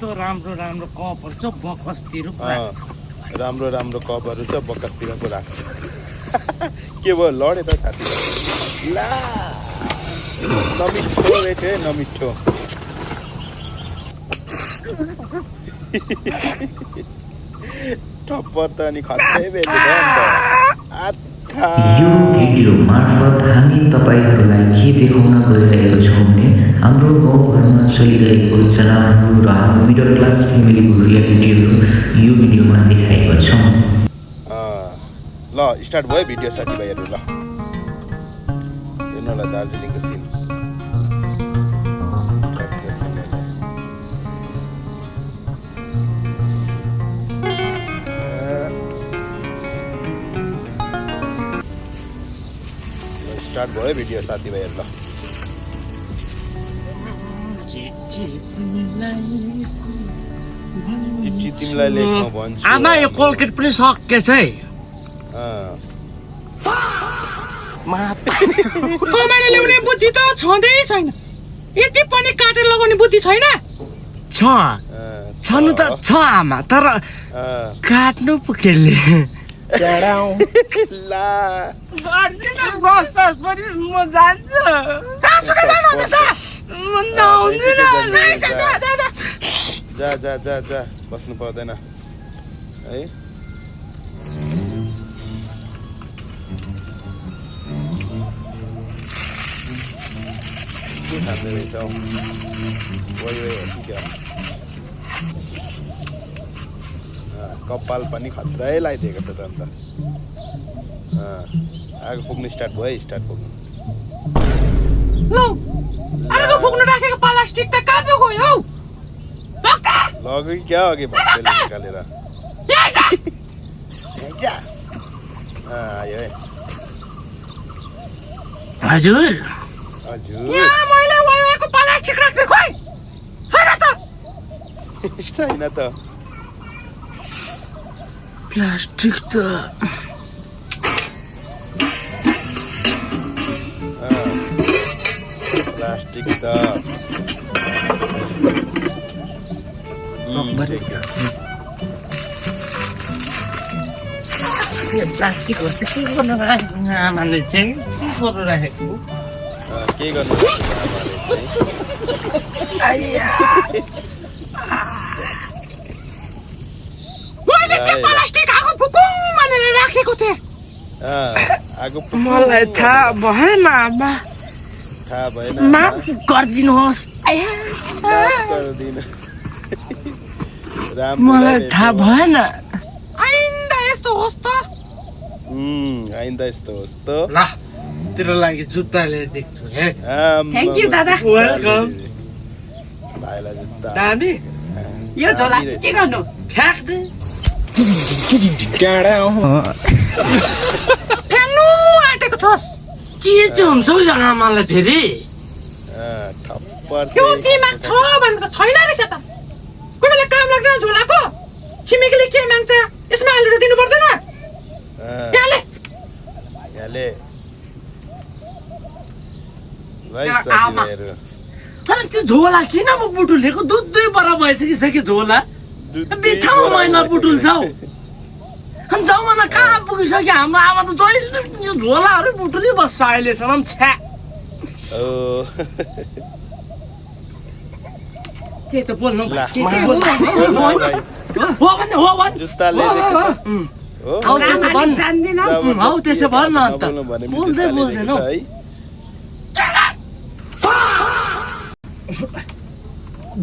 यस्तो राम्रो राम्रो कपहरू छ बकसतिर राम्रो राम्रो कपहरू छ बकसतिर पो राख्छ के भयो लडे त साथी ला नमिठो बेटे नमिठो टप्पर त अनि खत्रै बेटे त अन्त यो भिडियो मार्फत हामी तपाईहरूलाई के देखाउन गइरहेको छौँ भने हाम्रो गाउँघरमा चलिरहेको जनावरहरू र हाम्रो मिडल क्लास फ्यामिलीको रियालिटीहरू यो भिडियोमा देखाएका छौँ। ल स्टार्ट भयो भिडियो साथीभाइहरू ल हेर्नु होला दार्जिलिङको सिन स्टार्ट भयो भिडियो साथीभाइहरू ल चिठी तिमीलाई लेख्न भन्छु आमा यो कोलगेट पनि सकेछ है कमाएर ल्याउने बुद्धि त छँदै छैन यति पनि काटेर लगाउने बुद्धि छैन छनु त छ आमा तर काट्नु पो केले ला जा जा जा जा बस्नु पर्दैन है के खाँदै रहेछ हौ कपाल पनि खत्रै लगाइदिएको छ त अन्त आगो पुग्नु स्टार्ट भयो स्टार्ट पुग्नु आगो पुग्नु राखेको प्लास्टिक त कहाँ पो गयो हौ लग्यो क्या अघि भक्तले निकालेर आयो है हजुर हजुर मैले वाइवाको प्लास्टिक राख्ने खोइ छैन त छैन त प्लास्टिक त प्लास्टिक त प्लास्टिकहरू चाहिँ के गर्नु आमाले चाहिँ के गर्नु राखेको के गर्नु मैले त्यो प्लास्टिक आगो फुकुङ भनेर राखेको थिएँ मलाई थाहा भएन आमा थाहा भएन माफ गरिदिनुहोस् मलाई थाहा भएन आइन्दा यस्तो होस् त आइन्दा यस्तो होस् त ल तेरो लागि जुत्ता ल्याइदिएको छु हे थ्याङ्क यू दादा वेलकम भाइलाई जुत्ता दामी यो झोला चाहिँ के गर्नु फ्याक्दै फ्याक्नु आँटेको छस् के चाहिँ हुन्छ हौ यो आमालाई फेरि ठप्पर त्यो दिमाग छ भनेर त छैन रहेछ त कोही बेला काम लाग्दैन झोलाको छिमेकीले के माग्छ यसमा हालेर दिनु पर्दैन यहाँले तर त्यो झोला किन म बुटुलेको दुध दुई बरा भइसकिसक्यो झोला बित्थामा मैला बुटुल्छौ अनि जमाना कहाँ पुगिसक्यो हाम्रो आमा त जहिले यो झोलाहरू बुटुली बस्छ अहिलेसम्म छ्या के त बोल्नु जुत्ता ल्याइदिएको हौ त्यसो भन न अन्त बोल्दै बोल्दैन हौ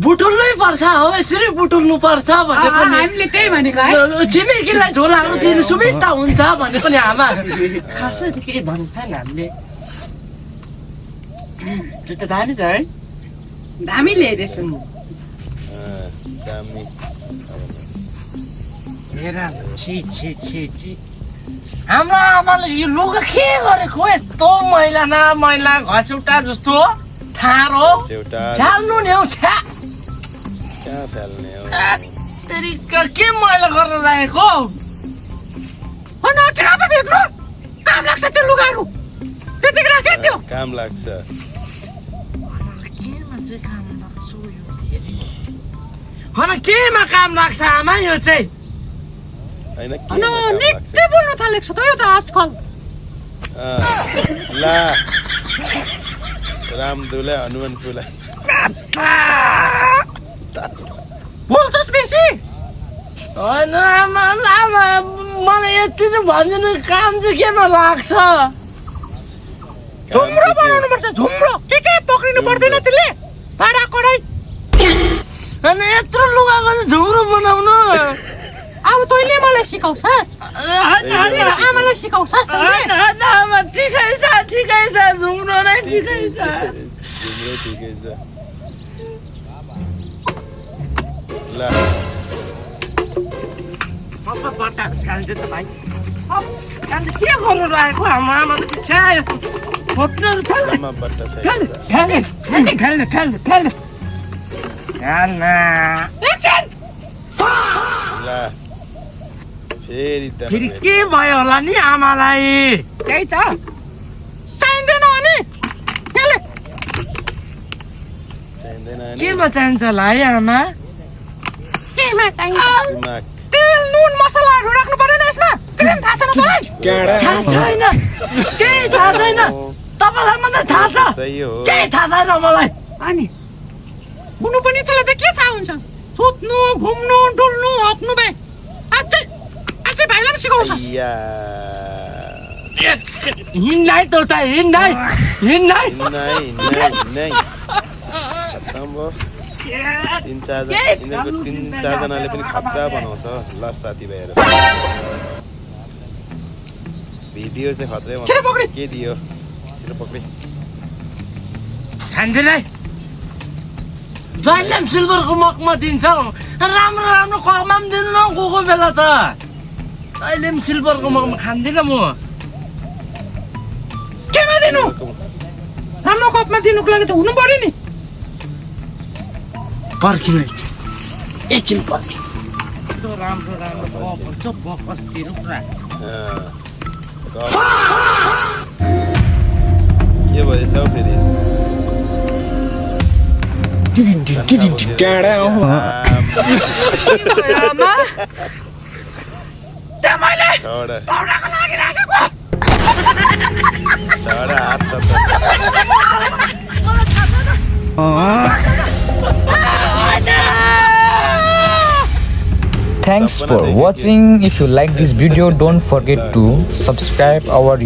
बुटुल्नै पर्छ हो यसरी बुटुल्नु पर्छ भने पनि हामीले त्यही भनेको है छिमेकीलाई झोलाहरू दिनु सुविस्ता हुन्छ भने पनि आमा खासै केही भन्नु छैन हामीले जुत्ता दामी छ है दामी ल्याइदिएछ हेर छि छि छि छि हाम्रो आमाले यो लुगा के गरेको यस्तो मैला न मैला घसौटा जस्तो ठाडो झाल्नु नि हौ छ्या के मैला गरेर राखेको काम लाग्छ त्यो लुगाहरू त्यतिकै राखे त्यो काम लाग्छ हन केमा काम लाग्छ आमा यो चाहिँ होइन के अनि निकै बोल्न थालेको छ त यो त आजकल ला राम दुलाई हनुमान फुला बोल्छस् बेसी होइन आमा आमा मलाई यति चाहिँ भनिदिनु काम चाहिँ केमा लाग्छ झुम्रो बनाउनु पर्छ झुम्रो के पक्रिनु पर्दैन त्यसले भाडा कडाई अनि यत्रो लुगाको चाहिँ झुम्रो बनाउनु अब तैँले मलाई सिकाउँछस् आमालाई सिकाउँछस् तैँले आमा ठिकै छ झुम्रो नै ठिकै छ तिम्रो ठिकै छ ला बट्टा खाल्छु त भाइ अन्त के गर्नु लागेको आमा त छ्यायो खोप्नुहरू आमा बट्टा छैन ला फेरि के भयो होला नि आमालाई त्यही त चाहिँदैन अनि त्यसले चाहिँदैन नि केमा चाहिन्छ होला है आमा केमा चाहिन्छ दिमाग तेल नुन मसलाहरू राख्नु पर्दैन यसमा क्रिम थाहा छैन तँलाई थाहा छैन केही थाहा छैन तपाईँलाई मात्रै थाहा छ सही हो केही थाहा छैन मलाई अनि हुनु पनि तँलाई त के थाहा हुन्छ सुत्नु घुम्नु डुल्नु हप्नु बे अझै भाइलाई सिकाउँछ या हिँड्दै त उता हिँड्दै नहीं खत्तम भयो तीन चार जनाले पनि खतरा बनाउँछ ल साथीभाइहरू भिडियो चाहिँ खत्रै बनाउँछ के दियो छिटो पक्रि खान्दिनै जहिले पनि सिल्भरको मगमा दिन्छ राम्रो राम्रो कपमा पनि दिनु न गएको बेला त अहिले पनि सिल्भरको मगमा खान्दिनँ म केमा दिनु राम्रो कपमा दिनुको लागि त हुनु पर्यो नि पर्खिनु एकछिन पर्खिनु राम्रो कपहरू छ बकसतिर पुरा के भएछ हौ फेरि आमा त्यहाँ मैले छोडा पाउडाको लागि राखेको छोडा हात छ त Thanks for watching. If you like this video, don't forget to subscribe our